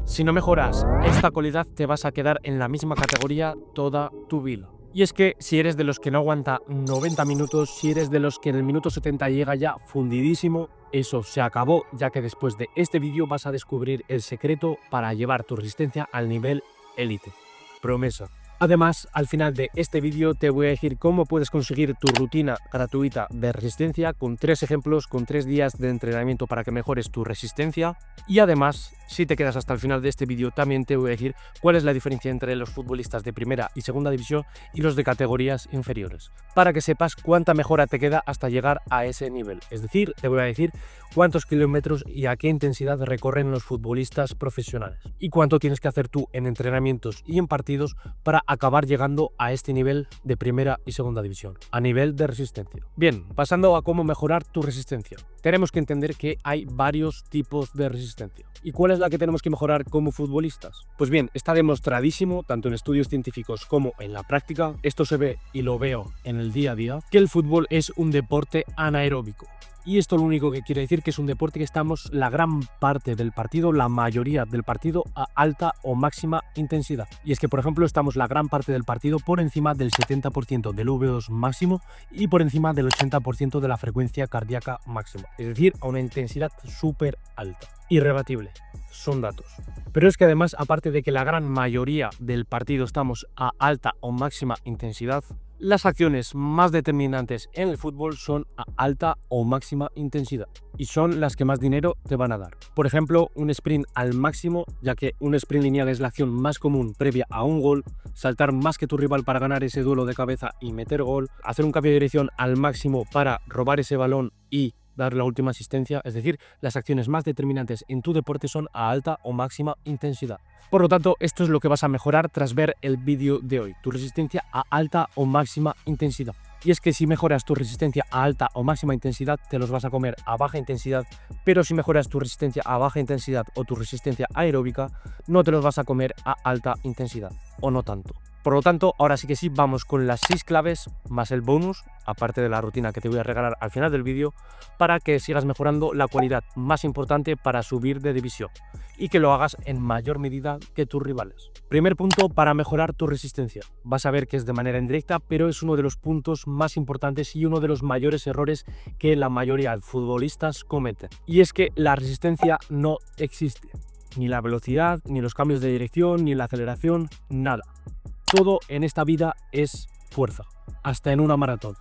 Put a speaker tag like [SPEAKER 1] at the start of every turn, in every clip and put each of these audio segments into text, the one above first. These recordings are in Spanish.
[SPEAKER 1] Si no mejoras esta cualidad, te vas a quedar en la misma categoría toda tu vida. Y es que si eres de los que no aguanta 90 minutos, si eres de los que en el minuto 70 llega ya fundidísimo, eso se acabó, ya que después de este vídeo vas a descubrir el secreto para llevar tu resistencia al nivel élite. Promesa. Además, al final de este vídeo te voy a decir cómo puedes conseguir tu rutina gratuita de resistencia con 3 ejemplos, con 3 días de entrenamiento para que mejores tu resistencia. Y además, si te quedas hasta el final de este vídeo, también te voy a decir cuál es la diferencia entre los futbolistas de primera y segunda división y los de categorías inferiores, para que sepas cuánta mejora te queda hasta llegar a ese nivel. Es decir, te voy a decir cuántos kilómetros y a qué intensidad recorren los futbolistas profesionales y cuánto tienes que hacer tú en entrenamientos y en partidos para acabar llegando a este nivel de primera y segunda división, a nivel de resistencia. Bien, pasando a cómo mejorar tu resistencia. Tenemos que entender que hay varios tipos de resistencia. ¿Y cuál es la que tenemos que mejorar como futbolistas? Pues bien, está demostradísimo, tanto en estudios científicos como en la práctica, esto se ve y lo veo en el día a día, que el fútbol es un deporte anaeróbico. Y esto lo único que quiere decir que es un deporte que estamos la gran parte del partido, la mayoría del partido, a alta o máxima intensidad. Y es que, por ejemplo, estamos la gran parte del partido por encima del 70% del VO2 máximo y por encima del 80% de la frecuencia cardíaca máxima. Es decir, a una intensidad súper alta. Irrebatible. Son datos. Pero es que además, aparte de que la gran mayoría del partido estamos a alta o máxima intensidad, las acciones más determinantes en el fútbol son a alta o máxima intensidad y son las que más dinero te van a dar. Por ejemplo, un sprint al máximo, ya que un sprint lineal es la acción más común previa a un gol, saltar más que tu rival para ganar ese duelo de cabeza y meter gol, hacer un cambio de dirección al máximo para robar ese balón y dar la última asistencia, es decir, las acciones más determinantes en tu deporte son a alta o máxima intensidad. Por lo tanto, esto es lo que vas a mejorar tras ver el vídeo de hoy, tu resistencia a alta o máxima intensidad. Y es que si mejoras tu resistencia a alta o máxima intensidad, te los vas a comer a baja intensidad, pero si mejoras tu resistencia a baja intensidad o tu resistencia aeróbica, no te los vas a comer a alta intensidad, o no tanto. Por lo tanto, ahora sí que sí, vamos con las 6 claves más el bonus, aparte de la rutina que te voy a regalar al final del vídeo, para que sigas mejorando la cualidad más importante para subir de división y que lo hagas en mayor medida que tus rivales. Primer punto para mejorar tu resistencia. Vas a ver que es de manera indirecta, pero es uno de los puntos más importantes y uno de los mayores errores que la mayoría de futbolistas cometen. Y es que la resistencia no existe. Ni la velocidad, ni los cambios de dirección, ni la aceleración, nada. Todo en esta vida es fuerza, hasta en una maratón.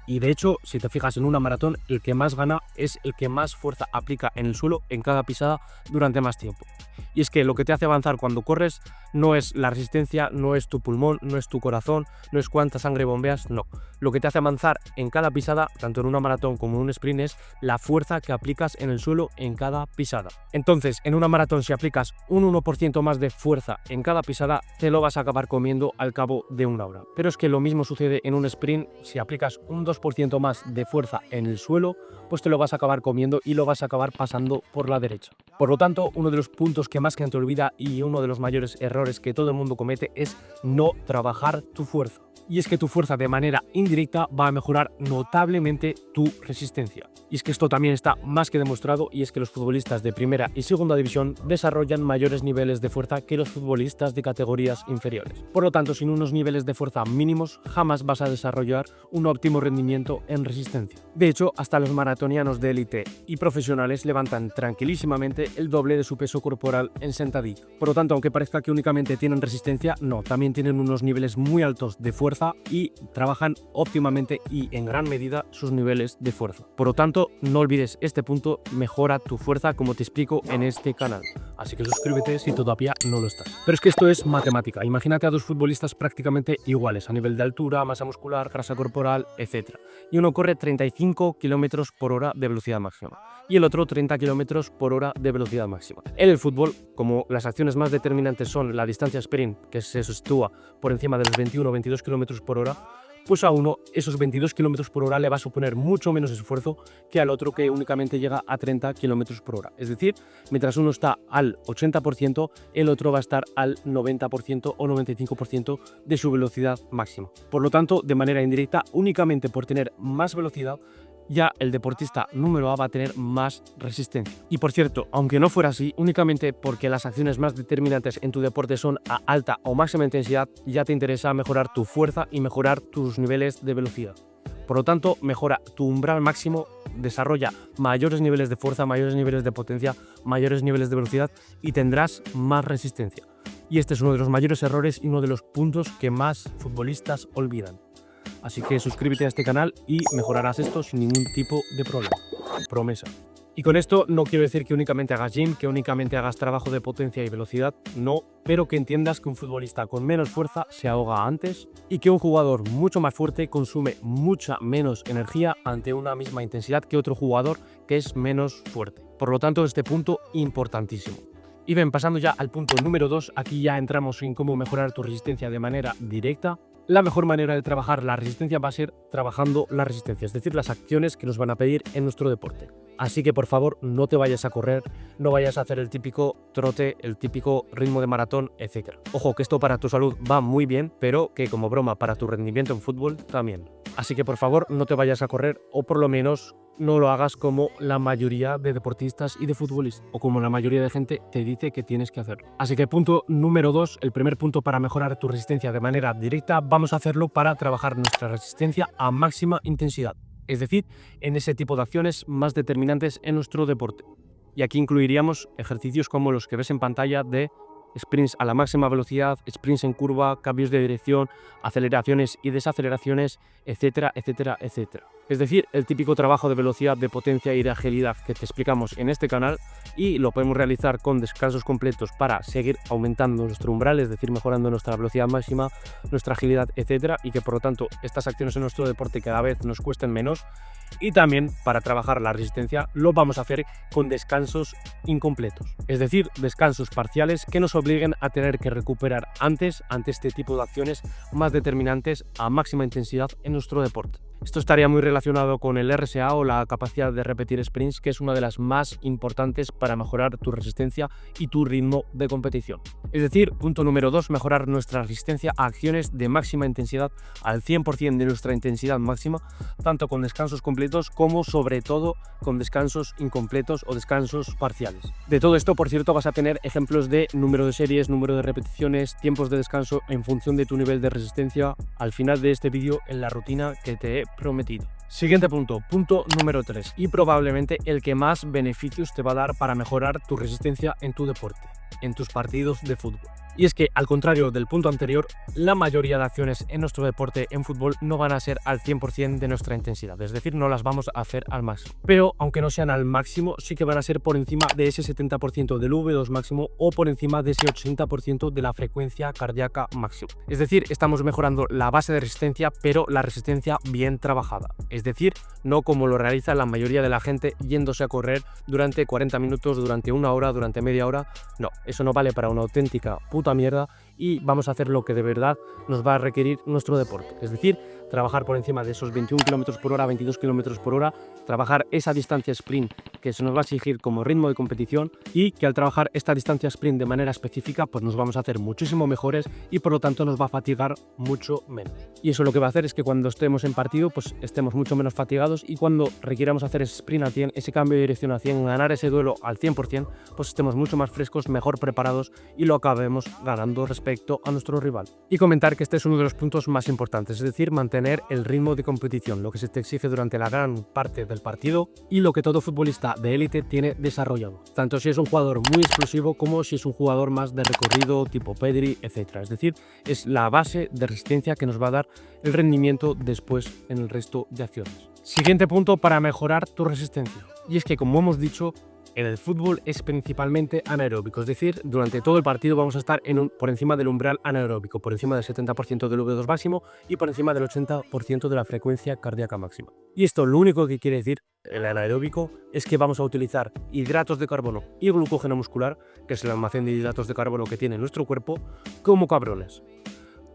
[SPEAKER 1] Y de hecho, si te fijas en una maratón, el que más gana es el que más fuerza aplica en el suelo en cada pisada durante más tiempo. Y es que lo que te hace avanzar cuando corres no es la resistencia, no es tu pulmón, no es tu corazón, no es cuánta sangre bombeas, no. Lo que te hace avanzar en cada pisada, tanto en una maratón como en un sprint, es la fuerza que aplicas en el suelo en cada pisada. Entonces, en una maratón, si aplicas un 1% más de fuerza en cada pisada, te lo vas a acabar comiendo al cabo de una hora. Pero es que lo mismo sucede en un sprint, si aplicas un 2% más de fuerza en el suelo, pues te lo vas a acabar comiendo y lo vas a acabar pasando por la derecha. Por lo tanto, uno de los puntos que más que te olvida y uno de los mayores errores que todo el mundo comete es no trabajar tu fuerza. Y es que tu fuerza de manera indirecta va a mejorar notablemente tu resistencia. Y es que esto también está más que demostrado, y es que los futbolistas de primera y segunda división desarrollan mayores niveles de fuerza que los futbolistas de categorías inferiores. Por lo tanto, sin unos niveles de fuerza mínimos, jamás vas a desarrollar un óptimo rendimiento en resistencia. De hecho, hasta los maratonianos de élite y profesionales levantan tranquilísimamente el doble de su peso corporal en sentadilla. Por lo tanto, aunque parezca que únicamente tienen resistencia, no, también tienen unos niveles muy altos de fuerza y trabajan óptimamente y en gran medida sus niveles de fuerza. Por lo tanto, no olvides este punto, mejora tu fuerza como te explico en este canal. Así que suscríbete si todavía no lo estás. Pero es que esto es matemática. Imagínate a dos futbolistas prácticamente iguales a nivel de altura, masa muscular, grasa corporal, etc. Y uno corre 35 km por hora de velocidad máxima y el otro 30 km por hora de velocidad máxima. En el fútbol, como las acciones más determinantes son la distancia sprint, que se sitúa por encima de los 21 o 22 km por hora, pues a uno esos 22 km por hora le va a suponer mucho menos esfuerzo que al otro que únicamente llega a 30 km por hora. Es decir, mientras uno está al 80%, el otro va a estar al 90% o 95% de su velocidad máxima. Por lo tanto, de manera indirecta, únicamente por tener más velocidad, ya el deportista número A va a tener más resistencia. Y por cierto, aunque no fuera así, únicamente porque las acciones más determinantes en tu deporte son a alta o máxima intensidad, ya te interesa mejorar tu fuerza y mejorar tus niveles de velocidad. Por lo tanto, mejora tu umbral máximo, desarrolla mayores niveles de fuerza, mayores niveles de potencia, mayores niveles de velocidad y tendrás más resistencia. Y este es uno de los mayores errores y uno de los puntos que más futbolistas olvidan. Así que suscríbete a este canal y mejorarás esto sin ningún tipo de problema. Promesa. Y con esto no quiero decir que únicamente hagas gym, que únicamente hagas trabajo de potencia y velocidad, no, pero que entiendas que un futbolista con menos fuerza se ahoga antes y que un jugador mucho más fuerte consume mucha menos energía ante una misma intensidad que otro jugador que es menos fuerte. Por lo tanto, este punto importantísimo. Y bien, pasando ya al punto número 2, aquí ya entramos en cómo mejorar tu resistencia de manera directa. La mejor manera de trabajar la resistencia va a ser trabajando la resistencia, es decir, las acciones que nos van a pedir en nuestro deporte. Así que por favor no te vayas a correr, no vayas a hacer el típico trote, el típico ritmo de maratón, etc. Ojo que esto para tu salud va muy bien, pero que como broma para tu rendimiento en fútbol también. Así que por favor no te vayas a correr o por lo menos no lo hagas como la mayoría de deportistas y de futbolistas o como la mayoría de gente te dice que tienes que hacerlo. Así que punto número 2, el primer punto para mejorar tu resistencia de manera directa, vamos a hacerlo para trabajar nuestra resistencia a máxima intensidad. Es decir, en ese tipo de acciones más determinantes en nuestro deporte. Y aquí incluiríamos ejercicios como los que ves en pantalla de sprints a la máxima velocidad, sprints en curva, cambios de dirección, aceleraciones y desaceleraciones, etcétera, etcétera, etcétera. Es decir, el típico trabajo de velocidad, de potencia y de agilidad que te explicamos en este canal y lo podemos realizar con descansos completos para seguir aumentando nuestro umbral, es decir, mejorando nuestra velocidad máxima, nuestra agilidad, etcétera, y que por lo tanto estas acciones en nuestro deporte cada vez nos cuesten menos. Y también para trabajar la resistencia lo vamos a hacer con descansos incompletos, es decir, descansos parciales que nos obliguen a tener que recuperar antes ante este tipo de acciones más determinantes a máxima intensidad en nuestro deporte. Esto estaría muy relacionado con el RSA o la capacidad de repetir sprints, que es una de las más importantes para mejorar tu resistencia y tu ritmo de competición. Es decir, punto número 2, mejorar nuestra resistencia a acciones de máxima intensidad al 100% de nuestra intensidad máxima, tanto con descansos completos como sobre todo con descansos incompletos o descansos parciales. De todo esto, por cierto, vas a tener ejemplos de número de series, número de repeticiones, tiempos de descanso en función de tu nivel de resistencia al final de este vídeo en la rutina que te he prometido. Siguiente punto, punto número 3 y probablemente el que más beneficios te va a dar para mejorar tu resistencia en tu deporte, en tus partidos de fútbol. Y es que, al contrario del punto anterior, la mayoría de acciones en nuestro deporte en fútbol no van a ser al 100% de nuestra intensidad, es decir, no las vamos a hacer al máximo. Pero, aunque no sean al máximo, sí que van a ser por encima de ese 70% del V2 máximo o por encima de ese 80% de la frecuencia cardíaca máxima. Es decir, estamos mejorando la base de resistencia, pero la resistencia bien trabajada. Es decir, no como lo realiza la mayoría de la gente yéndose a correr durante 40 minutos, durante una hora, durante media hora. No, eso no vale para una auténtica puta mierda y vamos a hacer lo que de verdad nos va a requerir nuestro deporte, es decir, trabajar por encima de esos 21 km por hora, 22 km por hora, trabajar esa distancia sprint que se nos va a exigir como ritmo de competición y que al trabajar esta distancia sprint de manera específica pues nos vamos a hacer muchísimo mejores y por lo tanto nos va a fatigar mucho menos. Y eso lo que va a hacer es que cuando estemos en partido pues estemos mucho menos fatigados y cuando requiramos hacer ese sprint al 100, ese cambio de dirección al 100, ganar ese duelo al 100%, pues estemos mucho más frescos, mejor preparados y lo acabemos ganando respecto a nuestro rival. Y comentar que este es uno de los puntos más importantes, es decir, mantener el ritmo de competición, lo que se te exige durante la gran parte del partido y lo que todo futbolista de élite tiene desarrollado, tanto si es un jugador muy explosivo como si es un jugador más de recorrido tipo Pedri, etc. Es decir, es la base de resistencia que nos va a dar el rendimiento después en el resto de acciones. Siguiente punto para mejorar tu resistencia, y es que como hemos dicho, en el fútbol es principalmente anaeróbico, es decir, durante todo el partido vamos a estar por encima del umbral anaeróbico, por encima del 70% del V2 máximo y por encima del 80% de la frecuencia cardíaca máxima. Y esto lo único que quiere decir el anaeróbico es que vamos a utilizar hidratos de carbono y glucógeno muscular, que es el almacén de hidratos de carbono que tiene nuestro cuerpo, como cabrones.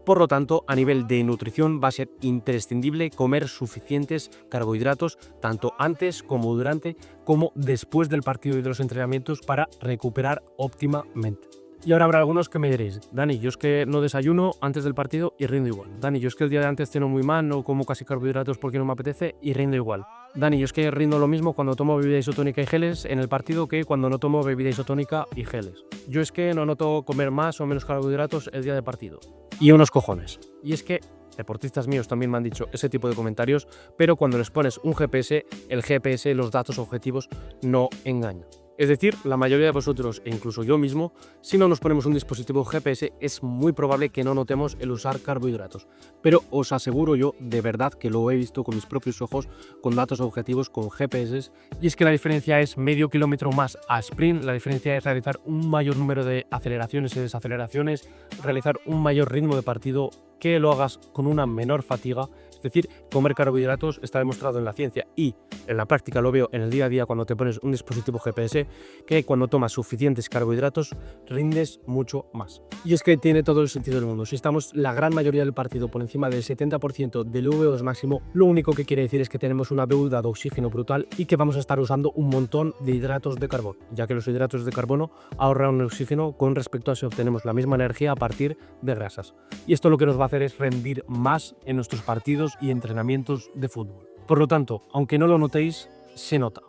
[SPEAKER 1] Por lo tanto, a nivel de nutrición va a ser imprescindible comer suficientes carbohidratos tanto antes como durante como después del partido y de los entrenamientos para recuperar óptimamente. Y ahora habrá algunos que me diréis, Dani, yo es que no desayuno antes del partido y rindo igual. Dani, yo es que el día de antes ceno muy mal, no como casi carbohidratos porque no me apetece y rindo igual. Dani, yo es que rindo lo mismo cuando tomo bebida isotónica y geles en el partido que cuando no tomo bebida isotónica y geles. Yo es que no noto comer más o menos carbohidratos el día de partido. Y unos cojones. Y es que deportistas míos también me han dicho ese tipo de comentarios, pero cuando les pones un GPS, el GPS, los datos objetivos, no engañan. Es decir, la mayoría de vosotros, e incluso yo mismo, si no nos ponemos un dispositivo GPS, es muy probable que no notemos el usar carbohidratos. Pero os aseguro yo, de verdad, que lo he visto con mis propios ojos, con datos objetivos, con GPS, y es que la diferencia es medio kilómetro más a sprint, la diferencia es realizar un mayor número de aceleraciones y desaceleraciones, realizar un mayor ritmo de partido, que lo hagas con una menor fatiga. Es decir, comer carbohidratos está demostrado en la ciencia y en la práctica lo veo en el día a día cuando te pones un dispositivo GPS, que cuando tomas suficientes carbohidratos rindes mucho más. Y es que tiene todo el sentido del mundo. Si estamos la gran mayoría del partido por encima del 70% del VO2 máximo, lo único que quiere decir es que tenemos una deuda de oxígeno brutal y que vamos a estar usando un montón de hidratos de carbono, ya que los hidratos de carbono ahorran oxígeno con respecto a si obtenemos la misma energía a partir de grasas. Y esto lo que nos va a hacer es rendir más en nuestros partidos y entrenamientos de fútbol. Por lo tanto, aunque no lo notéis, se nota.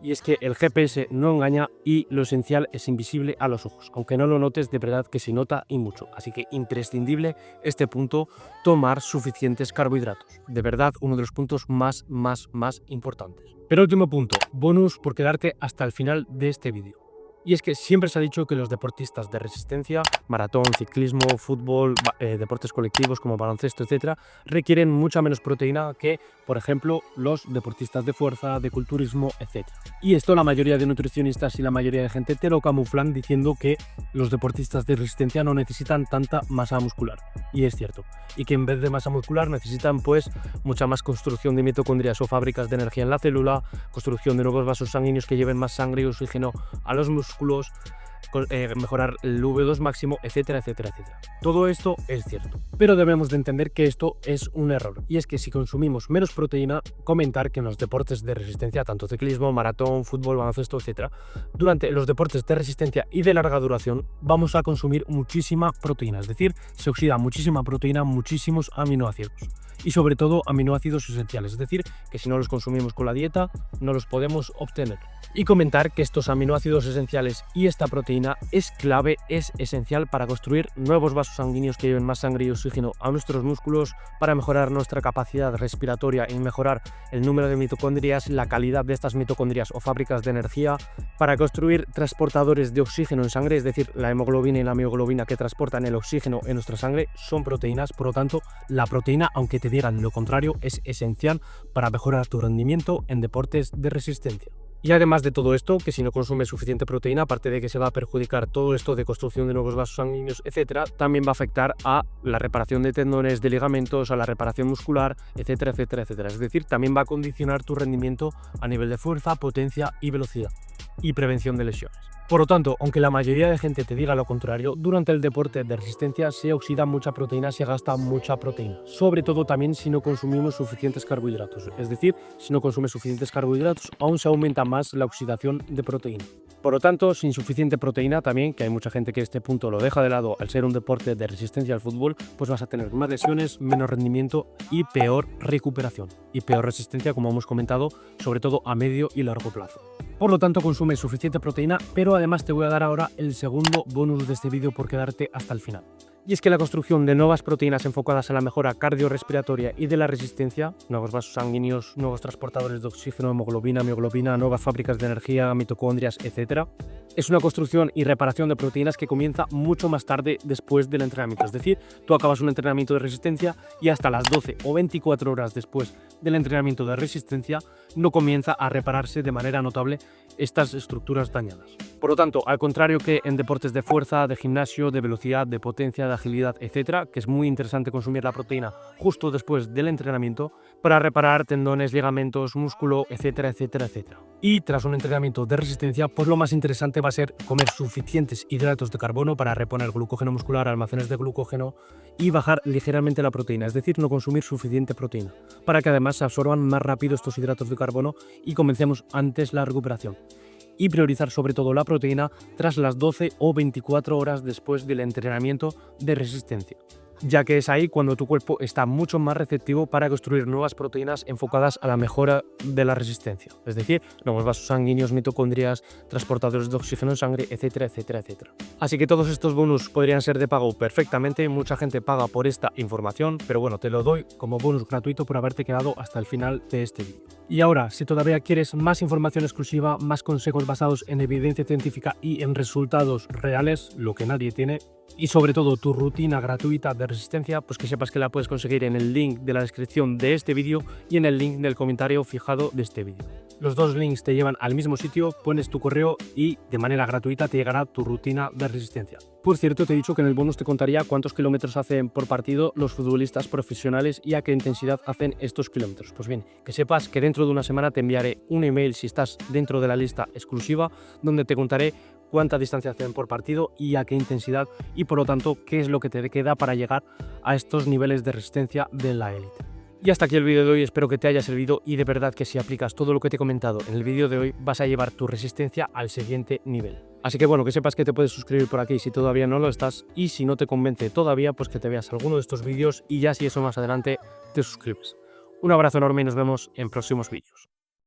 [SPEAKER 1] Y es que el GPS no engaña y lo esencial es invisible a los ojos. Aunque no lo notes, de verdad que se nota y mucho. Así que imprescindible este punto, tomar suficientes carbohidratos. De verdad, uno de los puntos más importantes. Pero último punto, bonus por quedarte hasta el final de este vídeo. Y es que siempre se ha dicho que los deportistas de resistencia, maratón, ciclismo, fútbol, deportes colectivos como baloncesto, etc., requieren mucha menos proteína que, por ejemplo, los deportistas de fuerza, de culturismo, etc. Y esto la mayoría de nutricionistas y la mayoría de gente te lo camuflan diciendo que los deportistas de resistencia no necesitan tanta masa muscular. Y es cierto. Y que en vez de masa muscular necesitan pues mucha más construcción de mitocondrias o fábricas de energía en la célula, construcción de nuevos vasos sanguíneos que lleven más sangre y oxígeno a los músculos, mejorar el VO2 máximo, etcétera, etcétera, etcétera. Todo esto es cierto, pero debemos de entender que esto es un error, y es que si consumimos menos proteína, comentar que en los deportes de resistencia, tanto ciclismo, maratón, fútbol, baloncesto, etcétera, durante los deportes de resistencia y de larga duración vamos a consumir muchísima proteína, es decir, se oxida muchísima proteína, muchísimos aminoácidos. Y sobre todo aminoácidos esenciales, es decir, que si no los consumimos con la dieta no los podemos obtener. Y comentar que estos aminoácidos esenciales y esta proteína es clave, es esencial para construir nuevos vasos sanguíneos que lleven más sangre y oxígeno a nuestros músculos, para mejorar nuestra capacidad respiratoria y mejorar el número de mitocondrias, la calidad de estas mitocondrias o fábricas de energía, para construir transportadores de oxígeno en sangre, es decir, la hemoglobina y la mioglobina que transportan el oxígeno en nuestra sangre son proteínas. Por lo tanto, la proteína, aunque te digan lo contrario, es esencial para mejorar tu rendimiento en deportes de resistencia. Y además de todo esto, que si no consumes suficiente proteína, aparte de que se va a perjudicar todo esto de construcción de nuevos vasos sanguíneos, etcétera, también va a afectar a la reparación de tendones, de ligamentos, a la reparación muscular, etcétera, etcétera, etcétera. Es decir, también va a condicionar tu rendimiento a nivel de fuerza, potencia y velocidad, y prevención de lesiones. Por lo tanto, aunque la mayoría de gente te diga lo contrario, durante el deporte de resistencia se oxida mucha proteína, se gasta mucha proteína. Sobre todo también si no consumimos suficientes carbohidratos. Es decir, si no consumes suficientes carbohidratos, aún se aumenta más la oxidación de proteína. Por lo tanto, sin suficiente proteína también, que hay mucha gente que este punto lo deja de lado al ser un deporte de resistencia al fútbol, pues vas a tener más lesiones, menos rendimiento y peor recuperación. Y peor resistencia, como hemos comentado, sobre todo a medio y largo plazo. Por lo tanto, consume suficiente proteína, pero además te voy a dar ahora el segundo bonus de este vídeo por quedarte hasta el final. Y es que la construcción de nuevas proteínas enfocadas en la mejora cardiorrespiratoria y de la resistencia, nuevos vasos sanguíneos, nuevos transportadores de oxígeno, hemoglobina, mioglobina, nuevas fábricas de energía, mitocondrias, etc., es una construcción y reparación de proteínas que comienza mucho más tarde después del entrenamiento. Es decir, tú acabas un entrenamiento de resistencia y hasta las 12 o 24 horas después del entrenamiento de resistencia no comienza a repararse de manera notable estas estructuras dañadas. Por lo tanto, al contrario que en deportes de fuerza, de gimnasio, de velocidad, de potencia, de agilidad, etcétera, que es muy interesante consumir la proteína justo después del entrenamiento para reparar tendones, ligamentos, músculo, etcétera, etcétera, etcétera. Y tras un entrenamiento de resistencia, pues lo más interesante va a ser comer suficientes hidratos de carbono para reponer glucógeno muscular, almacenes de glucógeno y bajar ligeramente la proteína, es decir, no consumir suficiente proteína, para que además se absorban más rápido estos hidratos de carbono y comencemos antes la recuperación. y priorizar sobre todo la proteína tras las 12 o 24 horas después del entrenamiento de resistencia, ya que es ahí cuando tu cuerpo está mucho más receptivo para construir nuevas proteínas enfocadas a la mejora de la resistencia, es decir, nuevos vasos sanguíneos, mitocondrias, transportadores de oxígeno en sangre, etcétera, etcétera, etcétera. Así que todos estos bonus podrían ser de pago perfectamente, mucha gente paga por esta información, pero bueno, te lo doy como bonus gratuito por haberte quedado hasta el final de este vídeo. Y ahora, si todavía quieres más información exclusiva, más consejos basados en evidencia científica y en resultados reales, lo que nadie tiene, y sobre todo tu rutina gratuita de resistencia, pues que sepas que la puedes conseguir en el link de la descripción de este vídeo y en el link del comentario fijado de este vídeo. Los dos links te llevan al mismo sitio, pones tu correo y de manera gratuita te llegará tu rutina de resistencia. Por cierto, te he dicho que en el bonus te contaría cuántos kilómetros hacen por partido los futbolistas profesionales y a qué intensidad hacen estos kilómetros. Pues bien, que sepas que dentro de una semana te enviaré un email si estás dentro de la lista exclusiva, donde te contaré cuánta distancia hacen por partido y a qué intensidad y por lo tanto qué es lo que te queda para llegar a estos niveles de resistencia de la élite. Y hasta aquí el vídeo de hoy, espero que te haya servido y de verdad que si aplicas todo lo que te he comentado en el vídeo de hoy vas a llevar tu resistencia al siguiente nivel. Así que bueno, que sepas que te puedes suscribir por aquí si todavía no lo estás y si no te convence todavía pues que te veas alguno de estos vídeos y ya si eso más adelante te suscribes. Un abrazo enorme y nos vemos en próximos vídeos.